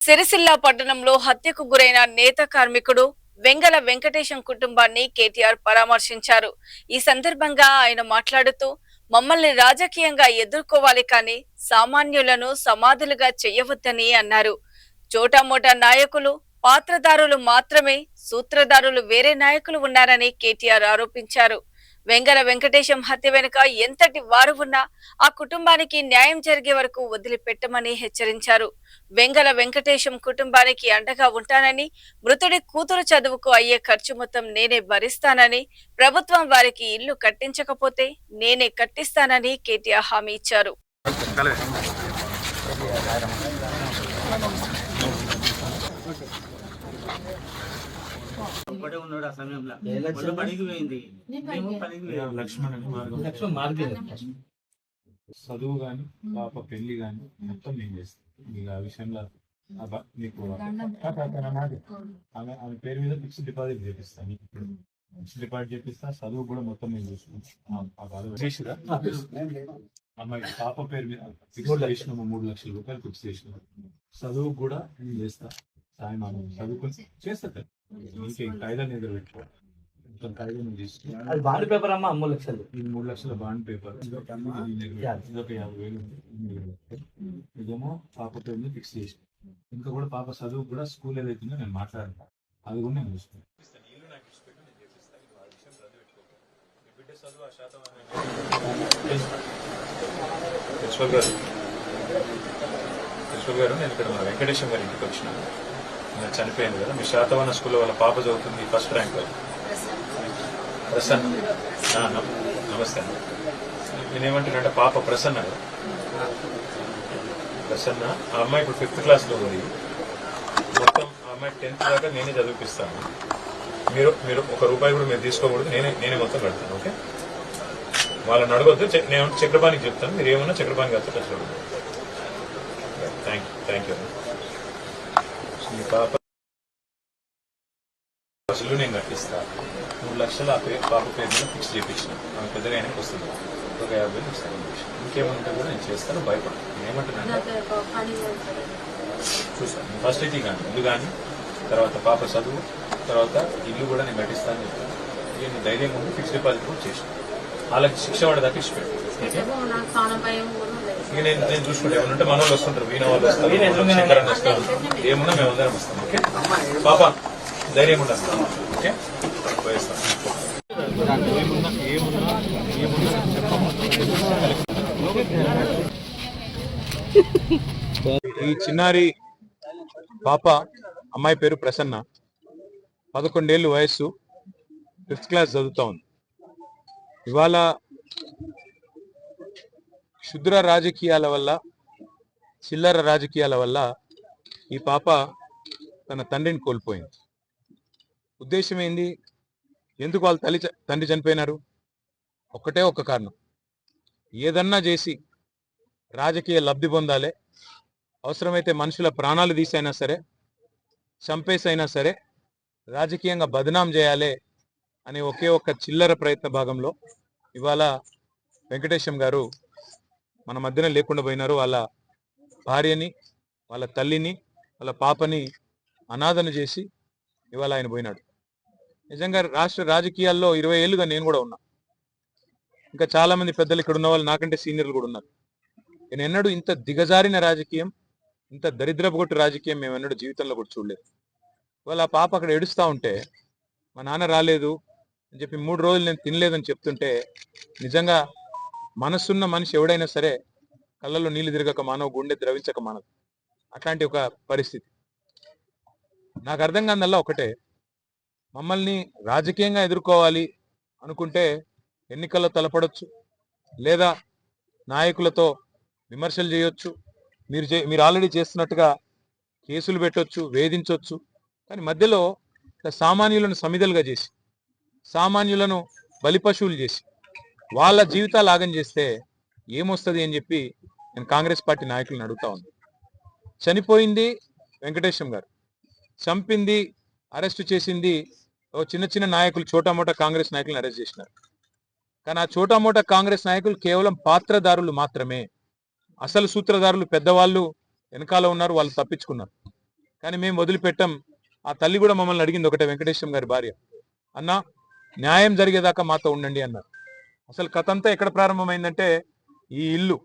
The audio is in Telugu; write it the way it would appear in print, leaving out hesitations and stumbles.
సిరిసిల్ల పట్టణంలో హత్యకు గురైన నేత కార్మికుడు వెంగల వెంకటేశం కుటుంబాన్ని కేటీఆర్ పరామర్శించారు. ఈ సందర్భంగా ఆయన మాట్లాడుతూ, మమ్మల్ని రాజకీయంగా ఎదుర్కోవాలి కానీ సామాన్యులను సమాధులుగా చేయవద్దని అన్నారు. చోటామోటా నాయకులు, పాత్రదారులు మాత్రమే, సూత్రధారులు వేరే నాయకులు ఉన్నారని కేటీఆర్ ఆరోపించారు. వెంగల వెంకటేశం హత్య వెనుక ఎంతటి వారు ఉన్నా ఆ కుటుంబానికి న్యాయం జరిగే వరకు వదిలిపెట్టమని హెచ్చరించారు. వెంగల వెంకటేశం కుటుంబానికి అండగా ఉంటానని, మృతుడి కూతురు చదువుకు అయ్యే ఖర్చు మొత్తం నేనే భరిస్తానని, ప్రభుత్వం వారికి ఇల్లు కట్టించకపోతే నేనే కట్టిస్తానని కేటీఆర్ హామీ ఇచ్చారు. ఒక్కడే ఉన్నాడు ఆ సమయంలో పనికి పోయింది. చదువు కానీ పాప పెళ్లి కానీ మొత్తం నేను చేస్తాను. మీకు ఆ విషయంలో మీకు ఆమె పేరు మీద ఫిక్స్డ్ డిపాజిట్ చేపిస్తాను. ఇప్పుడు ఫిక్స్డ్ డిపాజిట్ చేపిస్తా, చదువు కూడా మొత్తం నేను చూసుకుంటాను. అమ్మాయి పాప పేరు మీద ఫిక్స్ చేసినాము, 3 లక్షల రూపాయలు ఫిక్స్ చేసినాము. చదువు కూడా నేను చేస్తా. సాయం చదువుకొని చేస్తా. ఇంకే కాయిదాన్ని ఎదురు పెట్టుకో. అది బాండ్ పేపర్ అమ్మా, 3 లక్షలు. ఇది 3 లక్షల బాండ్ పేపర్. ఇదొక 50,000 ఇదేమో పాప పేరు ఫిక్స్ చేసి, ఇంకా కూడా పాప చదువు కూడా స్కూల్ ఏదైతుందో నేను మాట్లాడతా, అది కూడా నేను చూసుకుంటాను. ప్రిన్సిపల్ గారు, నేను ఇక్కడ మన వెంకటేశం గారి ఇంటికి వచ్చినాను. నేను చనిపోయింది కదా, మీ శాతవన స్కూల్లో వాళ్ళ పాప చదువుతుంది, ఫస్ట్ ర్యాంక్. ప్రసన్న, నమస్తే అండి. నేనేమంటున్నానంటే పాప ప్రసన్న కదా, ప్రసన్న ఆ అమ్మాయి ఇప్పుడు 5th క్లాస్లో ఉంది. మొత్తం ఆ అమ్మాయి 10th దాకా నేనే చదివిపిస్తాను. మీరు ₹1 కూడా మీరు తీసుకోకూడదు, నేనే మొత్తం కడతాను. ఓకే, వాళ్ళని అడగొద్దు. నేను చక్రపాణికి చెప్తాను, మీరు ఏమన్నా చక్రపాణికి వచ్చి టచ్ అడగదు. Thank you. మీ పాప అసలు నేను కట్టిస్తా. 3 లక్షలు ఆ పాప పేరు మీద ఫిక్స్ చేయించిన. ఆమె పెద్దగా అయినా వస్తుంది, ఒక 50,000 ఇస్తాను. ఇంకేమంటే కూడా నేను చేస్తాను, భయపడను. నేనేమంటున్నాను చూస్తాను. ఫస్ట్ అయితే కానీ ఇల్లు కానీ, తర్వాత పాప చదువు, తర్వాత ఇల్లు కూడా నేను కట్టిస్తాను చెప్తాను. నేను ధైర్యం ముందు ఫిక్స్ డిపాజిట్ కూడా చేసాను. వాళ్ళకి శిక్ష పడేదాకా ఇచ్చిపెట్టు. ఇక నేను చూసుకుంటే ఏమన్నా మన వాళ్ళు వస్తుంటారు, వీణ వాళ్ళు వస్తారు, శంకరన్న వస్తారు, ఏమున్నా మేము అందరం వస్తాం. ఓకే పాప, ధైర్యం ఉండాలి. ఓకే, ఈ చిన్నారి పాప, అమ్మాయి పేరు ప్రసన్న, 11 ఏళ్ళు వయస్సు, 5th క్లాస్ చదువుతా ఉంది. ఇవాళ క్షుద్ర రాజకీయాల వల్ల, చిల్లర రాజకీయాల వల్ల ఈ పాప తన తండ్రిని కోల్పోయింది. ఉద్దేశం ఏంది? ఎందుకు వాళ్ళ తండ్రి చనిపోయినారు? ఒక్కటే ఒక్క కారణం, ఏదన్నా చేసి రాజకీయ లబ్ధి పొందాలి, అవసరమైతే మనుషుల ప్రాణాలు తీసైనా సరే, చంపేసైనా సరే, రాజకీయంగా బదనాం చేయాలి అనే ఒకే ఒక్క చిల్లర ప్రయత్న భాగంలో ఇవాళ వెంకటేశం గారు మన మధ్యన లేకుండా పోయినారు. వాళ్ళ భార్యని, వాళ్ళ తల్లిని, వాళ్ళ పాపని అనాథన చేసి ఇవాళ ఆయన పోయినాడు. నిజంగా రాష్ట్ర రాజకీయాల్లో 20 ఏళ్ళుగా నేను కూడా ఉన్నా. ఇంకా చాలా మంది పెద్దలు ఇక్కడ ఉన్న వాళ్ళు నాకంటే సీనియర్లు కూడా ఉన్నారు. నేను ఎన్నడూ ఇంత దిగజారిన రాజకీయం, ఇంత దరిద్రపు కొట్టు రాజకీయం మేము ఎన్నడూ జీవితంలో కూడా చూడలేదు. ఇవాళ ఆ పాప అక్కడ ఏడుస్తూ ఉంటే, మా నాన్న రాలేదు అని చెప్పి 3 రోజులు నేను తినలేదని చెప్తుంటే, నిజంగా మనసున్న మనిషి ఎవడైనా సరే కళ్ళల్లో నీళ్లు తిరగక మానవ, గుండె ద్రవించక మానదు. అట్లాంటి ఒక పరిస్థితి. నాకు అర్థం కాదల్లా ఒకటే, మమ్మల్ని రాజకీయంగా ఎదుర్కోవాలి అనుకుంటే ఎన్నికల్లో తలపడొచ్చు, లేదా నాయకులతో విమర్శలు చేయొచ్చు, మీరు ఆల్రెడీ చేస్తున్నట్టుగా కేసులు పెట్టొచ్చు, వేధించవచ్చు. కానీ మధ్యలో సామాన్యులను సమిధలుగా చేసి, సామాన్యులను బలిపశువులు చేసి, వాళ్ళ జీవితాలు ఆగం చేస్తే ఏమొస్తుంది అని చెప్పి నేను కాంగ్రెస్ పార్టీ నాయకులను అడుగుతా ఉన్నాను. చనిపోయింది వెంకటేశం గారు, చంపింది, అరెస్టు చేసింది చిన్న చిన్న నాయకులు, చోటామోటా కాంగ్రెస్ నాయకులను అరెస్ట్ చేసినారు. కానీ ఆ చోటామోటా కాంగ్రెస్ నాయకులు కేవలం పాత్రదారులు మాత్రమే. అసలు సూత్రధారులు పెద్దవాళ్ళు వెనకాల ఉన్నారు, వాళ్ళు తప్పించుకున్నారు. కానీ మేము వదిలిపెట్టాం. ఆ తల్లి కూడా మమ్మల్ని అడిగింది ఒకటే, వెంకటేశ్వరం గారి భార్య, అన్నా న్యాయం జరిగేదాకా మాతో ఉండండి అన్నారు. అసలు కథ అంతా ఎక్కడ ప్రారంభమైందంటే ఈ ఇల్లు